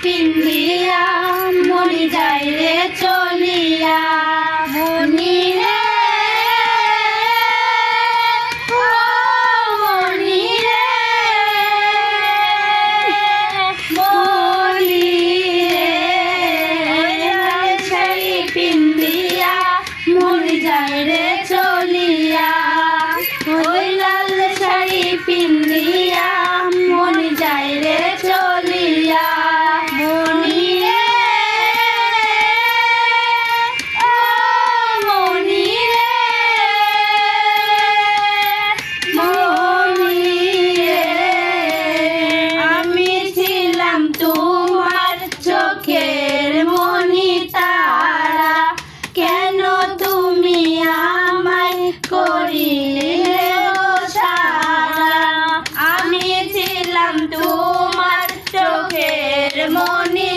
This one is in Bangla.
পিন্দিয়া মনি যায় রে চলিয়া মনি রে ও মনি রে মনি রে শাড়ি পিন্দিয়া মনি যায় রে চলিয়া ওই লাল শাড়ি পিন্দিয়া মনি যায় রে চলিয়া মনি রে ও মনি রে মনি রে আমি ছিলাম তোমার চোখের মনি তারা কেন তুমি আমায় করিলে আমি ছিলাম তোমার চোখের মনি।